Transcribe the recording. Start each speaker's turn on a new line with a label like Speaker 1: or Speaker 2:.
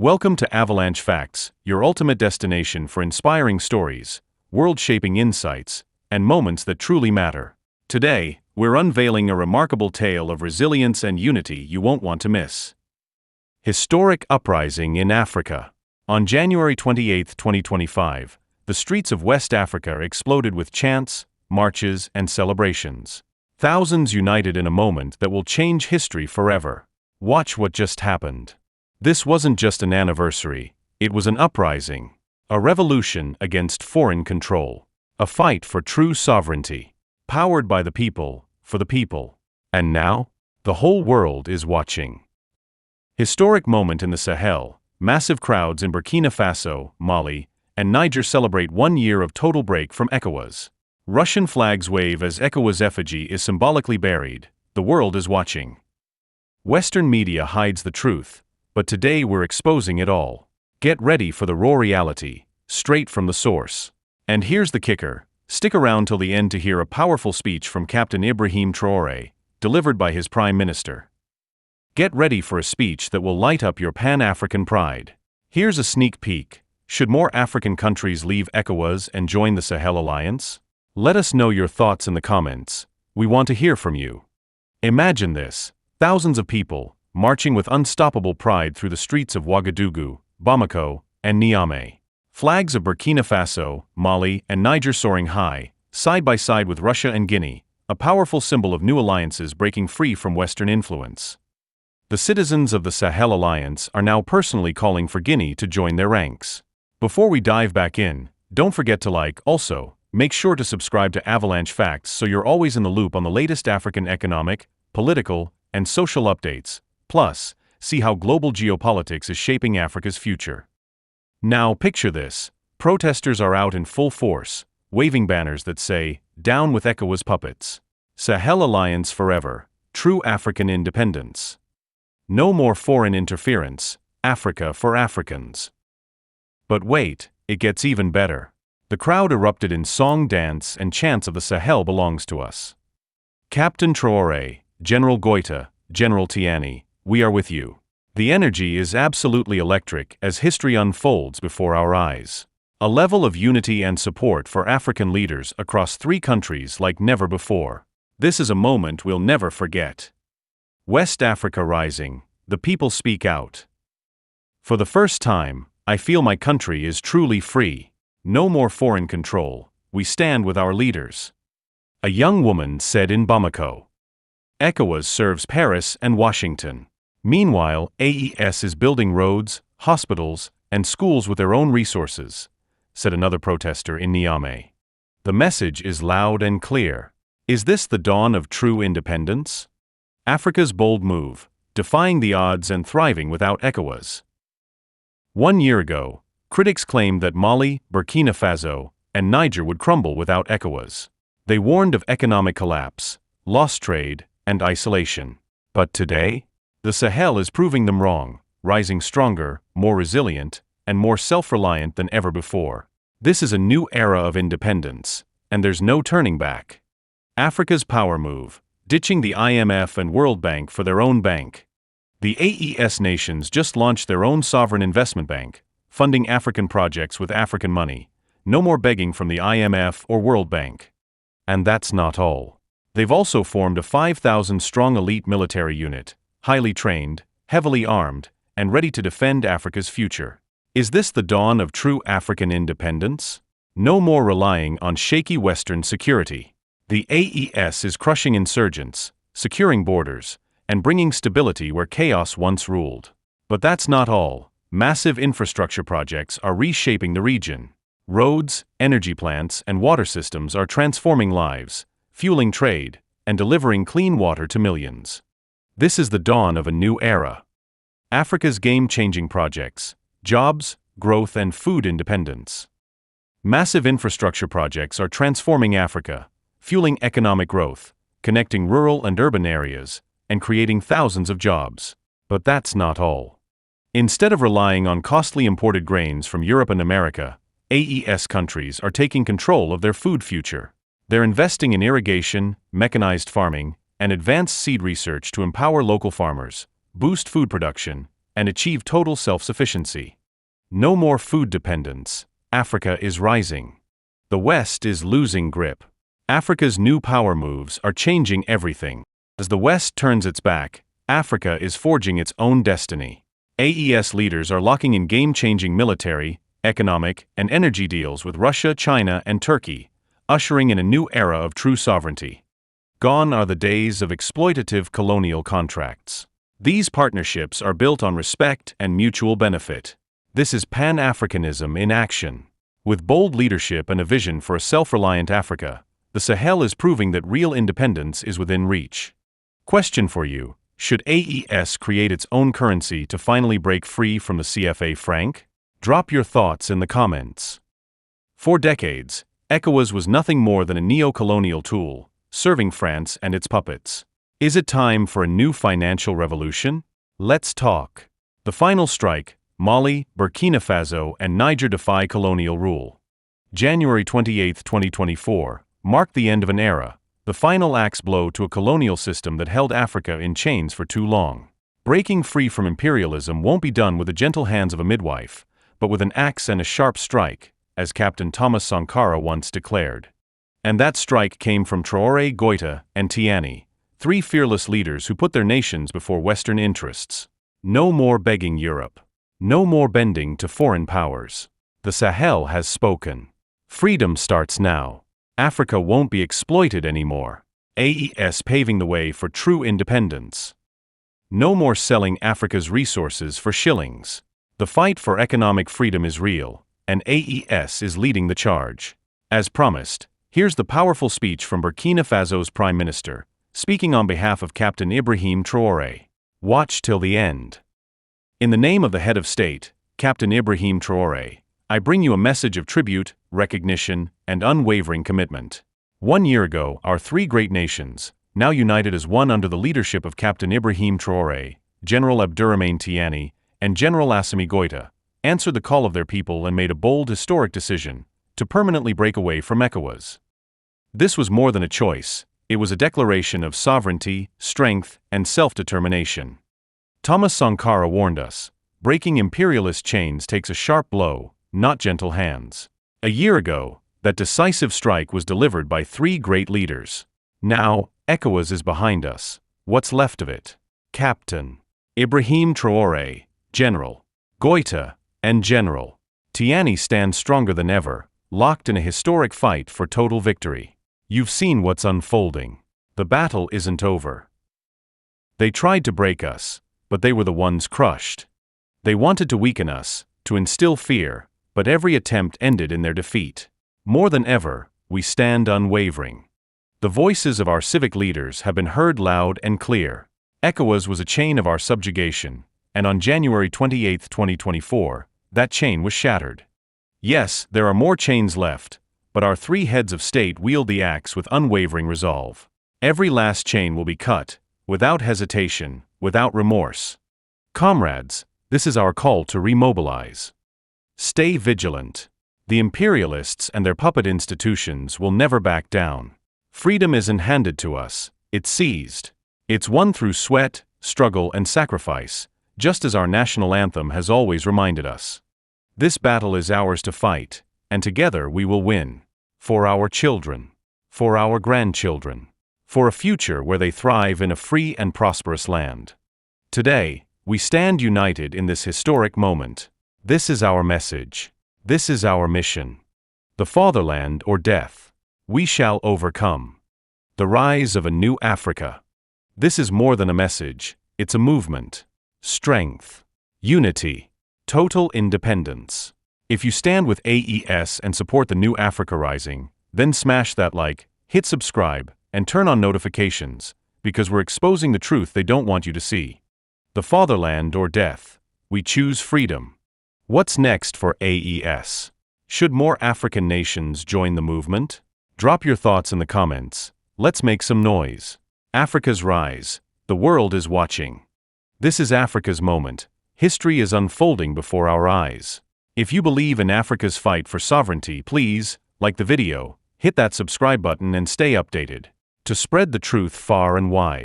Speaker 1: Welcome to Avalanche Facts, your ultimate destination for inspiring stories, world-shaping insights, and moments that truly matter. Today, we're unveiling a remarkable tale of resilience and unity you won't want to miss. Historic uprising in Africa. On January 28, 2025, the streets of West Africa exploded with chants, marches, and celebrations. Thousands united in a moment that will change history forever. Watch what just happened. This wasn't just an anniversary, it was an uprising, a revolution against foreign control, a fight for true sovereignty, powered by the people, for the people. And now, the whole world is watching. Historic moment in the Sahel, massive crowds in Burkina Faso, Mali, and Niger celebrate 1 year of total break from ECOWAS. Russian flags wave as ECOWAS effigy is symbolically buried. The world is watching. Western media hides the truth, but today we're exposing it all. Get ready for the raw reality, straight from the source. And here's the kicker. Stick around till the end to hear a powerful speech from Captain Ibrahim Traore, delivered by his Prime Minister. Get ready for a speech that will light up your Pan-African pride. Here's a sneak peek. Should more African countries leave ECOWAS and join the Sahel Alliance? Let us know your thoughts in the comments. We want to hear from you. Imagine this. Thousands of people, marching with unstoppable pride through the streets of Ouagadougou, Bamako, and Niamey. Flags of Burkina Faso, Mali, and Niger soaring high, side by side with Russia and Guinea, a powerful symbol of new alliances breaking free from Western influence. The citizens of the Sahel Alliance are now personally calling for Guinea to join their ranks. Before we dive back in, don't forget to like. Also, make sure to subscribe to Avalanche Facts so you're always in the loop on the latest African economic, political, and social updates. Plus, see how global geopolitics is shaping Africa's future. Now picture this. Protesters are out in full force, waving banners that say, "Down with ECOWAS puppets. Sahel Alliance forever. True African independence. No more foreign interference. Africa for Africans." But wait, it gets even better. The crowd erupted in song, dance, and chants of "The Sahel belongs to us." Captain Traore, General Goita, General Tiani, we are with you. The energy is absolutely electric as history unfolds before our eyes. A level of unity and support for African leaders across 3 countries like never before. This is a moment we'll never forget. West Africa rising, the people speak out. For the first time, I feel my country is truly free. No more foreign control, we stand with our leaders. A young woman said in Bamako. ECOWAS serves Paris and Washington. Meanwhile, AES is building roads, hospitals, and schools with their own resources, said another protester in Niamey. The message is loud and clear. Is this the dawn of true independence? Africa's bold move, defying the odds and thriving without ECOWAS. 1 year ago, critics claimed that Mali, Burkina Faso, and Niger would crumble without ECOWAS. They warned of economic collapse, lost trade, and isolation. But today, the Sahel is proving them wrong, rising stronger, more resilient, and more self-reliant than ever before. This is a new era of independence, and there's no turning back. Africa's power move, ditching the IMF and World Bank for their own bank. The AES nations just launched their own sovereign investment bank, funding African projects with African money. No more begging from the IMF or World Bank. And that's not all. They've also formed a 5,000-strong elite military unit, highly trained, heavily armed, and ready to defend Africa's future. Is this the dawn of true African independence? No more relying on shaky Western security. The AES is crushing insurgents, securing borders, and bringing stability where chaos once ruled. But that's not all. Massive infrastructure projects are reshaping the region. Roads, energy plants, and water systems are transforming lives, fueling trade, and delivering clean water to millions. This is the dawn of a new era. Africa's game-changing projects, jobs, growth, and food independence. Massive infrastructure projects are transforming Africa, fueling economic growth, connecting rural and urban areas, and creating thousands of jobs. But that's not all. Instead of relying on costly imported grains from Europe and America, AES countries are taking control of their food future. They're investing in irrigation, mechanized farming, and advanced seed research to empower local farmers, boost food production, and achieve total self-sufficiency. No more food dependence. Africa is rising. The West is losing grip. Africa's new power moves are changing everything. As the West turns its back, Africa is forging its own destiny. AES leaders are locking in game-changing military, economic, and energy deals with Russia, China, and Turkey, ushering in a new era of true sovereignty. Gone are the days of exploitative colonial contracts. These partnerships are built on respect and mutual benefit. This is Pan-Africanism in action. With bold leadership and a vision for a self-reliant Africa, the Sahel is proving that real independence is within reach. Question for you: should AES create its own currency to finally break free from the CFA franc? Drop your thoughts in the comments. For decades, ECOWAS was nothing more than a neo-colonial tool, serving France and its puppets. Is it time for a new financial revolution? Let's talk. The final strike: Mali, Burkina Faso, and Niger defy colonial rule. January 28, 2024, marked the end of an era, the final axe blow to a colonial system that held Africa in chains for too long. Breaking free from imperialism won't be done with the gentle hands of a midwife, but with an axe and a sharp strike, as Captain Thomas Sankara once declared. And that strike came from Traore, Goita, and Tiani, three fearless leaders who put their nations before Western interests. No more begging Europe. No more bending to foreign powers. The Sahel has spoken. Freedom starts now. Africa won't be exploited anymore. AES paving the way for true independence. No more selling Africa's resources for shillings. The fight for economic freedom is real, and AES is leading the charge. As promised, here's the powerful speech from Burkina Faso's Prime Minister, speaking on behalf of Captain Ibrahim Traore. Watch till the end. In the name of the head of state, Captain Ibrahim Traore, I bring you a message of tribute, recognition, and unwavering commitment. 1 year ago, our three great nations, now united as one under the leadership of Captain Ibrahim Traore, General Ibrahim Tiani, and General Assimi Goita, answered the call of their people and made a bold historic decision to permanently break away from ECOWAS. This was more than a choice, it was a declaration of sovereignty, strength, and self-determination. Thomas Sankara warned us, breaking imperialist chains takes a sharp blow, not gentle hands. A year ago, that decisive strike was delivered by three great leaders. Now, ECOWAS is behind us. What's left of it? Captain Ibrahim Traore, General Goita, and General Tiani stand stronger than ever, locked in a historic fight for total victory. You've seen what's unfolding. The battle isn't over. They tried to break us, but they were the ones crushed. They wanted to weaken us, to instill fear, but every attempt ended in their defeat. More than ever, we stand unwavering. The voices of our civic leaders have been heard loud and clear. ECOWAS was a chain of our subjugation, and on January 28, 2024, that chain was shattered. Yes, there are more chains left, but our three heads of state wield the axe with unwavering resolve. Every last chain will be cut, without hesitation, without remorse. Comrades, this is our call to remobilize. Stay vigilant. The imperialists and their puppet institutions will never back down. Freedom isn't handed to us, it's seized. It's won through sweat, struggle, and sacrifice, just as our national anthem has always reminded us. This battle is ours to fight, and together we will win. For our children. For our grandchildren. For a future where they thrive in a free and prosperous land. Today, we stand united in this historic moment. This is our message. This is our mission. The fatherland or death. We shall overcome. The rise of a new Africa. This is more than a message, it's a movement. Strength. Unity. Total independence. If you stand with AES and support the new Africa rising, then smash that like, hit subscribe, and turn on notifications, because we're exposing the truth they don't want you to see. The fatherland or death. We choose freedom. What's next for AES? Should more African nations join the movement? Drop your thoughts in the comments. Let's make some noise. Africa's rise. The world is watching. This is Africa's moment. History is unfolding before our eyes. If you believe in Africa's fight for sovereignty, please, like the video, hit that subscribe button and stay updated to spread the truth far and wide.